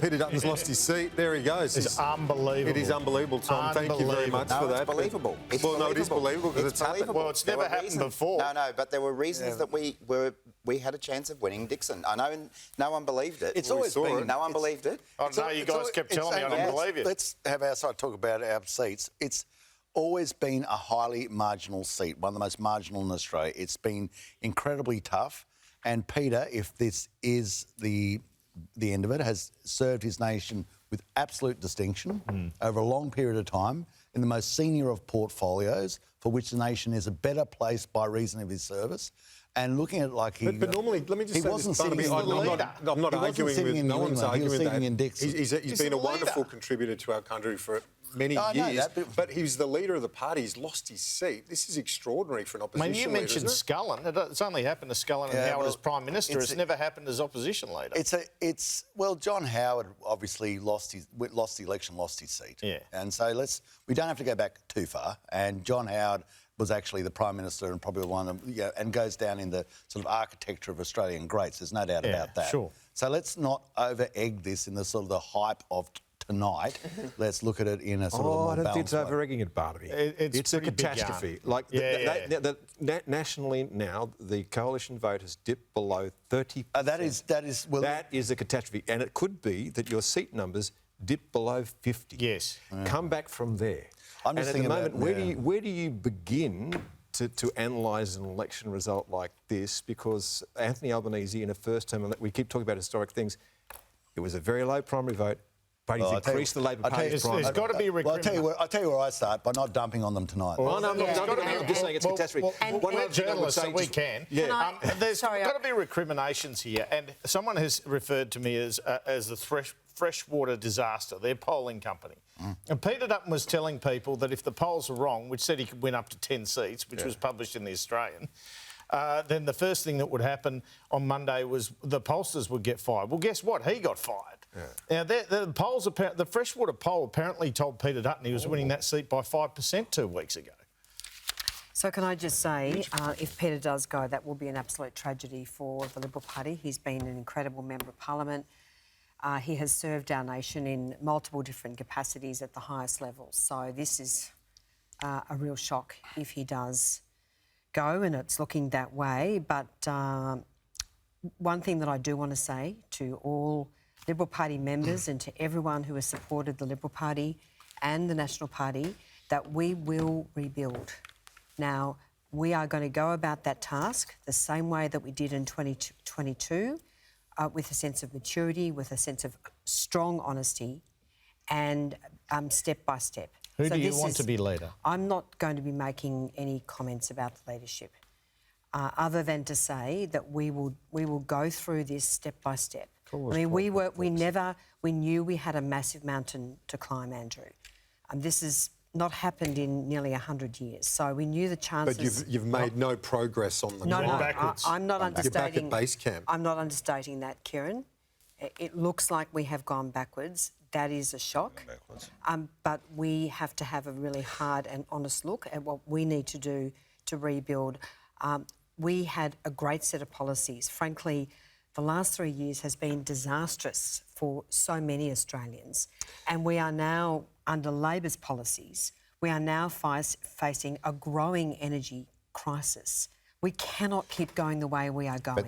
Peter Dutton's lost his seat. There he goes. It's unbelievable. It is unbelievable, Tom. Thank you very much for that. It's believable. It's no, it is believable because it's happened. Well, it's never happened before. No, but there were reasons that we had a chance of winning Dixon. I know no one believed it. It's always been... No one believed it. I know you guys kept telling me I didn't believe you. Let's have our side talk about our seats. It's always been a highly marginal seat, one of the most marginal in Australia. It's been incredibly tough. And Peter, if this is the end of it, has served his nation with absolute distinction over a long period of time in the most senior of portfolios for which the nation is a better place by reason of his service. And looking at it like he... But normally, let me just say wasn't this, sitting I'm not arguing with... No one's arguing with that. In Dixon. He's been a wonderful contributor to our country for many years, but he's the leader of the party. He's lost his seat. This is extraordinary for an opposition leader. I mean, you mentioned Scullin. It's only happened to Scullin and Howard as Prime Minister. It's never happened as opposition leader. Well, John Howard obviously lost the election, lost his seat. Yeah. And so we don't have to go back too far. And John Howard was actually the Prime Minister and probably one of and goes down in the sort of architecture of Australian greats. There's no doubt about that. Sure. So let's not over-egg this in the sort of the hype of tonight. Let's look at it in a sort of a more I don't think balanced it's over-egging it, Barnaby. It's a catastrophe. Nationally now, the coalition vote has dipped below 30%. That is a catastrophe. And it could be that your seat numbers dip below 50. Yes. Come back from there. I'm just thinking at the moment, where do you begin to analyse an election result like this? Because Anthony Albanese, in a first term, we keep talking about historic things, it was a very low primary vote, but he's increased the Labor Party's primary vote. There's got to be I'll tell you where I start, by not dumping on them tonight. I'm just saying it's a catastrophe. And we're journalists, so we can. Yeah. There's got to be recriminations here. And someone has referred to me as the freshwater disaster, their polling company. And Peter Dutton was telling people that if the polls were wrong, which said he could win up to 10 seats, which was published in The Australian, then the first thing that would happen on Monday was the pollsters would get fired. Well, guess what? He got fired. Yeah. Now, the freshwater poll apparently told Peter Dutton he was winning that seat by 5% 2 weeks ago. So can I just say, if Peter does go, that will be an absolute tragedy for the Liberal Party. He's been an incredible Member of Parliament. He has served our nation in multiple different capacities at the highest levels. So this is a real shock if he does go, and it's looking that way. But one thing that I do want to say to all Liberal Party members and to everyone who has supported the Liberal Party and the National Party, that we will rebuild. Now, we are going to go about that task the same way that we did in 2022, with a sense of maturity, with a sense of strong honesty, and step by step. Who do you want to be leader? I'm not going to be making any comments about the leadership, other than to say that we will go through this step by step. I mean, we knew we had a massive mountain to climb, Andrew. This has not happened in nearly 100 years, so we knew the chances. But you've made no progress on the backwards. I'm not understating. You're back at base camp. I'm not understating that, Kieran. It looks like we have gone backwards. That is a shock. But we have to have a really hard and honest look at what we need to do to rebuild. We had a great set of policies. Frankly, the last 3 years has been disastrous for so many Australians. And we are now, under Labor's policies, we are now facing a growing energy crisis. We cannot keep going the way we are going.